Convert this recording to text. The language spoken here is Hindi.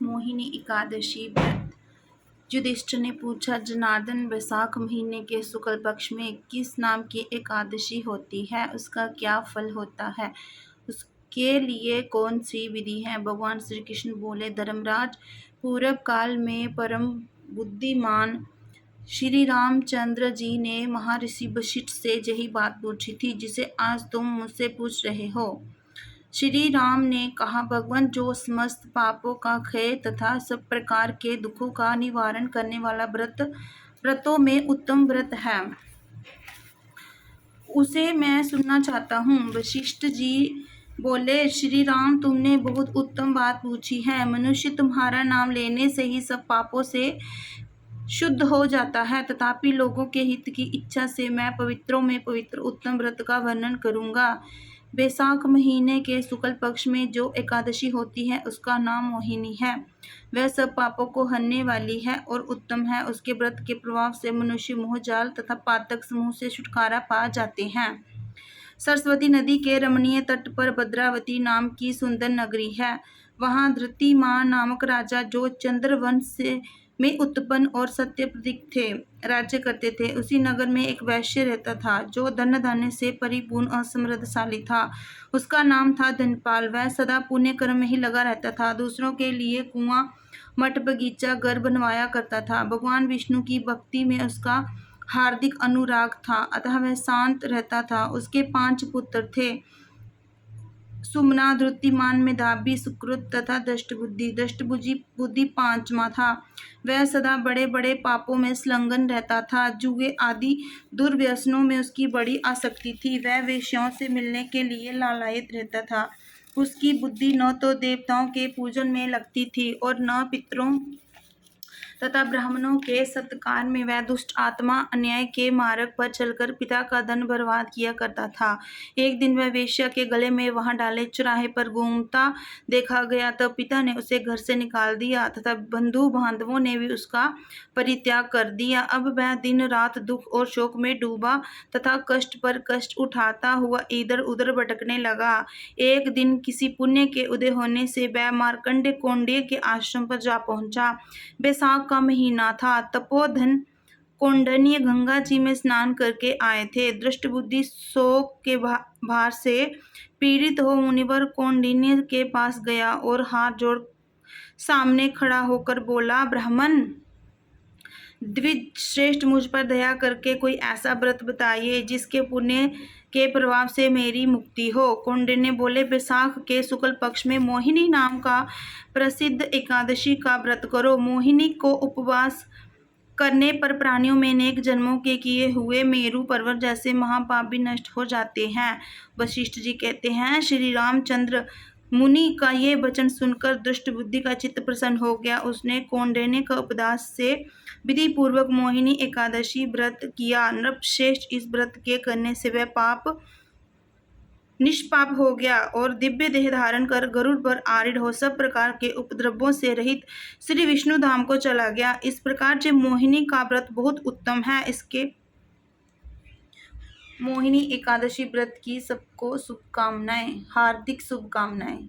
मोहिनी एकादशी व्रत। युधिष्ठिर ने पूछा, जनार्दन, वैशाख महीने के शुक्ल पक्ष में किस नाम की एकादशी होती है? उसका क्या फल होता है? उसके लिए कौन सी विधि है? भगवान श्री कृष्ण बोले, धर्मराज, पूर्व काल में परम बुद्धिमान श्री रामचंद्र जी ने महर्षि वशिष्ठ से यही बात पूछी थी जिसे आज तुम मुझसे पूछ रहे हो। श्री राम ने कहा, भगवान, जो समस्त पापों का क्षय तथा सब प्रकार के दुखों का निवारण करने वाला व्रतों में उत्तम व्रत है, उसे मैं सुनना चाहता हूँ। वशिष्ठ जी बोले, श्री राम, तुमने बहुत उत्तम बात पूछी है। मनुष्य तुम्हारा नाम लेने से ही सब पापों से शुद्ध हो जाता है, तथापि लोगों के हित की इच्छा से मैं पवित्रों में पवित्र उत्तम व्रत का वर्णन करूंगा। वैशाख महीने के शुक्ल पक्ष में जो एकादशी होती है उसका नाम मोहिनी है। वह सब पापों को हरने वाली है और उत्तम है। उसके व्रत के प्रभाव से मनुष्य मोहजाल तथा पातक समूह से छुटकारा पा जाते हैं। सरस्वती नदी के रमणीय तट पर भद्रावती नाम की सुंदर नगरी है। वहाँ धृतिमान नामक राजा, जो चंद्रवंश में उत्पन्न और सत्य प्रतीक थे, राज्य करते थे। उसी नगर में एक वैश्य रहता था जो धन धान्य से परिपूर्ण और समृद्धशाली था। उसका नाम था धनपाल। वह सदा पुण्य कर्म में ही लगा रहता था। दूसरों के लिए कुआं, मठ, बगीचा, घर बनवाया करता था। भगवान विष्णु की भक्ति में उसका हार्दिक अनुराग था, अतः वह शांत रहता था। उसके 5 पुत्र थे, सुमना, धृतिमान, मेधावी, सुकृत तथा दष्टबुद्धि। दष्टबुद्धि 5वां था। वह सदा बड़े बड़े पापों में संलग्न रहता था। जुए आदि दुर्व्यसनों में उसकी बड़ी आसक्ति थी। वह वेश्याओं से मिलने के लिए लालायित रहता था। उसकी बुद्धि न तो देवताओं के पूजन में लगती थी और न पितरों तथा ब्राह्मणों के सत्कार में। वह दुष्ट आत्मा अन्याय के मार्ग पर चलकर पिता का धन बर्बाद किया करता था। एक दिन वह वेश्या के गले में वहां डाले चौराहे पर घूमता देखा गया, तब पिता ने उसे घर से निकाल दिया तथा बंधु बांधवों ने भी उसका परित्याग कर दिया। अब वह दिन रात दुख और शोक में डूबा तथा कष्ट पर कष्ट उठाता हुआ इधर उधर भटकने लगा। एक दिन किसी पुण्य के उदय होने से वह मार्कंडेय कौंडिन्य के आश्रम पर जा पहुंचा। वैशाख का महीना था। तपोधन कौंडिन्य गंगा जी में स्नान करके आए थे। दृष्टबुद्धि शोक के भार से पीड़ित हो मुनिवर कौंडिन्य के पास गया और हाथ जोड़ सामने खड़ा होकर बोला, ब्राह्मण द्विज श्रेष्ठ, मुझ पर दया करके कोई ऐसा व्रत बताइए जिसके पुण्य के प्रभाव से मेरी मुक्ति हो। कौंडिन्य बोले, वैशाख के शुक्ल पक्ष में मोहिनी नाम का प्रसिद्ध एकादशी का व्रत करो। मोहिनी को उपवास करने पर प्राणियों में अनेक जन्मों के किए हुए मेरु पर्वत जैसे महापाप भी नष्ट हो जाते हैं। वशिष्ठ जी कहते हैं, श्री रामचंद्र मुनि का ये वचन सुनकर दुष्ट बुद्धि का चित्त प्रसन्न हो गया। उसने कौंडिन्य का उपदेश से विधि पूर्वक मोहिनी एकादशी व्रत किया। नृपश्रेष्ठ, इस व्रत के करने से वह पाप निष्पाप हो गया और दिव्य देह धारण कर गरुड़ पर आरूढ़ हो सब प्रकार के उपद्रवों से रहित श्री विष्णु धाम को चला गया। इस प्रकार से मोहिनी का व्रत बहुत उत्तम है। इसके मोहिनी एकादशी व्रत की सबको शुभकामनाएं, हार्दिक शुभकामनाएं।